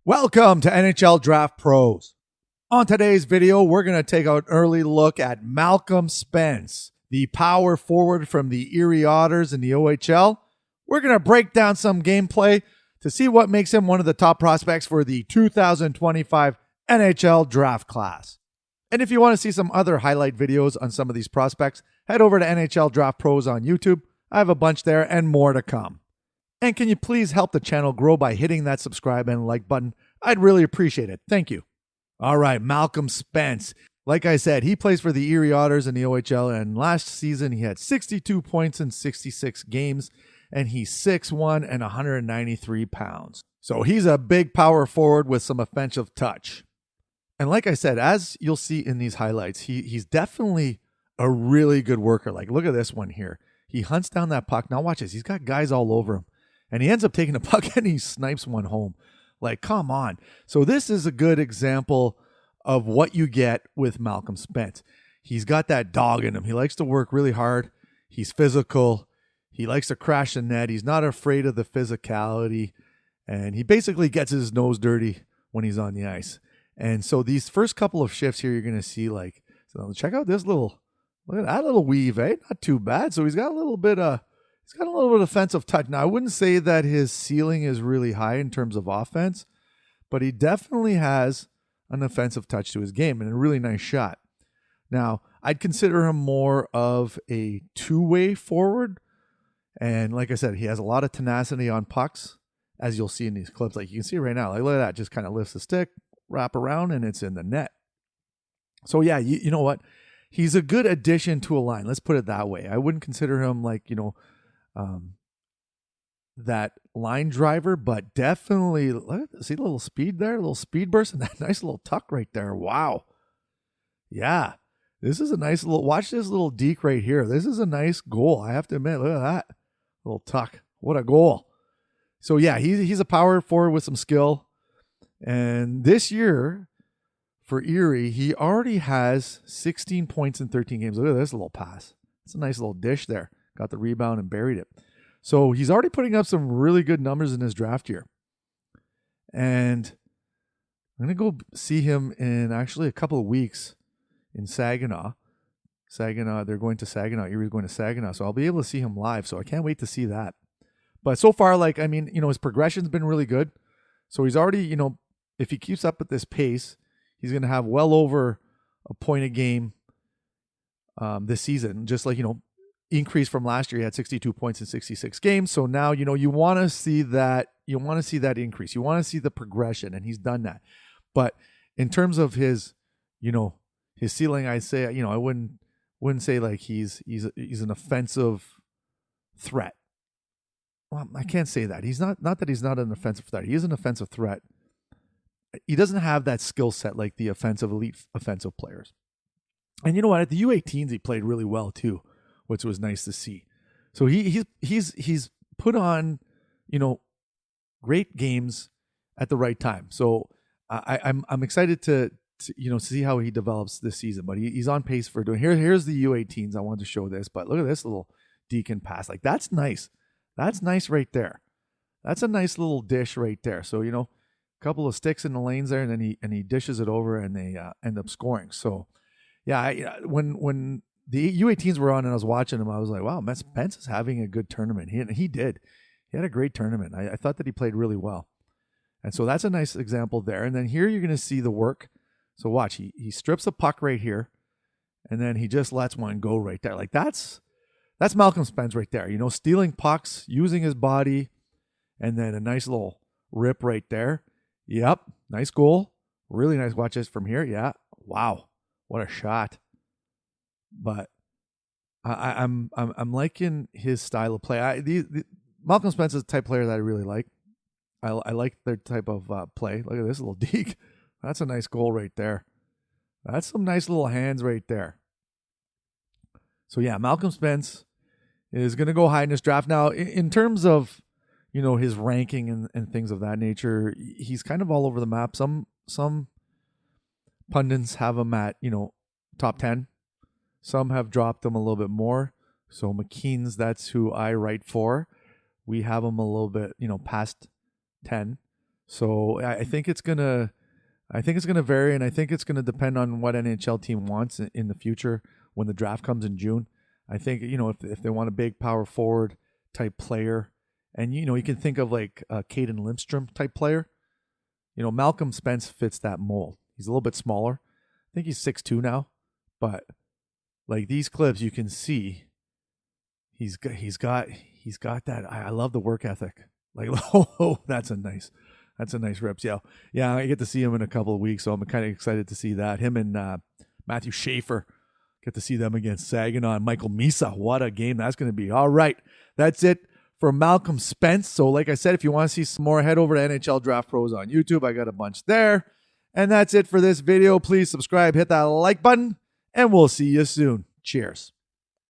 Welcome to NHL Draft Pros. On today's video, we're going to take an early look at Malcolm Spence, the power forward from the Erie Otters in the OHL. We're going to break down some gameplay to see what makes him one of the top prospects for the 2025 NHL Draft class. And if you want to see some other highlight videos on some of these prospects, head over to NHL Draft Pros on YouTube. I have a bunch there and more to come. And can you please help the channel grow by hitting that subscribe and like button? I'd really appreciate it. Thank you. All right, Malcolm Spence. Like I said, he plays for the Erie Otters in the OHL, and last season he had 62 points in 66 games, and he's 6'1" and 193 pounds. So he's a big power forward with some offensive touch. And like I said, as you'll see in these highlights, he's definitely a really good worker. Like, look at this one here. He hunts down that puck. Now watch this. He's got guys all over him. And he ends up taking a puck and he snipes one home. Like, come on. So this is a good example of what you get with Malcolm Spence. He's got that dog in him. He likes to work really hard. He's physical. He likes to crash the net. He's not afraid of the physicality. And he basically gets his nose dirty when he's on the ice. And so these first couple of shifts here, you're going to see, like, so check out this little, look at that little weave, eh? Not too bad. So he's got a little bit of offensive touch. Now, I wouldn't say that his ceiling is really high in terms of offense, but he definitely has an offensive touch to his game and a really nice shot. Now, I'd consider him more of a two-way forward. And like I said, he has a lot of tenacity on pucks, as you'll see in these clips. Like you can see right now, like look at that, just kind of lifts the stick, wrap around, and it's in the net. So yeah, you know what? He's a good addition to a line. Let's put it that way. I wouldn't consider him like, that line driver, but definitely, see the little speed there, a little speed burst, and that nice little tuck right there. Wow. Yeah, this is a nice little, watch this little deke right here. This is a nice goal. I have to admit, look at that little tuck. What a goal. So yeah, he's a power forward with some skill. And this year for Erie, he already has 16 points in 13 games. Look at this little pass. It's a nice little dish there. Got the rebound and buried it. So he's already putting up some really good numbers in his draft year. And I'm going to go see him in actually a couple of weeks in Saginaw. They're going to Saginaw. Erie's going to Saginaw. So I'll be able to see him live. So I can't wait to see that. But so far, his progression's been really good. So he's already, if he keeps up at this pace, he's going to have well over a point a game this season. Just like, increase from last year. He had 62 points in 66 games. So now, you want to see that. You want to see that increase. You want to see the progression, and he's done that. But in terms of his, his ceiling, I say, I wouldn't say like he's an offensive threat. Well, I can't say that. He's not that he's not an offensive threat. He is an offensive threat. He doesn't have that skill set like the elite offensive players. And you know what? At the U18s, he played really well too, which was nice to see. So he's put on, great games at the right time. So I'm excited to see how he develops this season. But he's on pace for doing. Here's the U18s. I wanted to show this, but look at this little deacon pass. Like that's nice. That's nice right there. That's a nice little dish right there. So a couple of sticks in the lanes there, and then he dishes it over, and they end up scoring. So yeah, when the U18s were on and I was watching him, I was like, wow, Spence is having a good tournament. He did. He had a great tournament. I thought that he played really well. And so that's a nice example there. And then here you're going to see the work. So watch, he strips a puck right here, and then he just lets one go right there. Like that's Malcolm Spence right there. Stealing pucks, using his body, and then a nice little rip right there. Yep, nice goal. Really nice. Watch this from here. Yeah, wow, what a shot. But I'm liking his style of play. Malcolm Spence is the type of player that I really like. I like their type of play. Look at this little deke. That's a nice goal right there. That's some nice little hands right there. So yeah, Malcolm Spence is going to go high in this draft. Now, in terms of his ranking and things of that nature, he's kind of all over the map. Some pundits have him at top 10. Some have dropped him a little bit more. So McKean's, that's who I write for. We have him a little bit, past 10. So I think it's gonna vary, and I think it's gonna depend on what NHL team wants in the future when the draft comes in June. I think if they want a big power forward type player, and you can think of like a Caden Lindstrom type player. Malcolm Spence fits that mold. He's a little bit smaller. I think he's 6'2" now, but like these clips, you can see he's got that. I love the work ethic. Like, oh, that's a nice rips. Yeah. I get to see him in a couple of weeks, so I'm kind of excited to see that. Him and Matthew Schaefer, get to see them against Saginaw and Michael Misa. What a game that's going to be. All right, that's it for Malcolm Spence. So like I said, if you want to see some more, head over to NHL Draft Pros on YouTube. I got a bunch there. And that's it for this video. Please subscribe, hit that like button, and we'll see you soon. Cheers.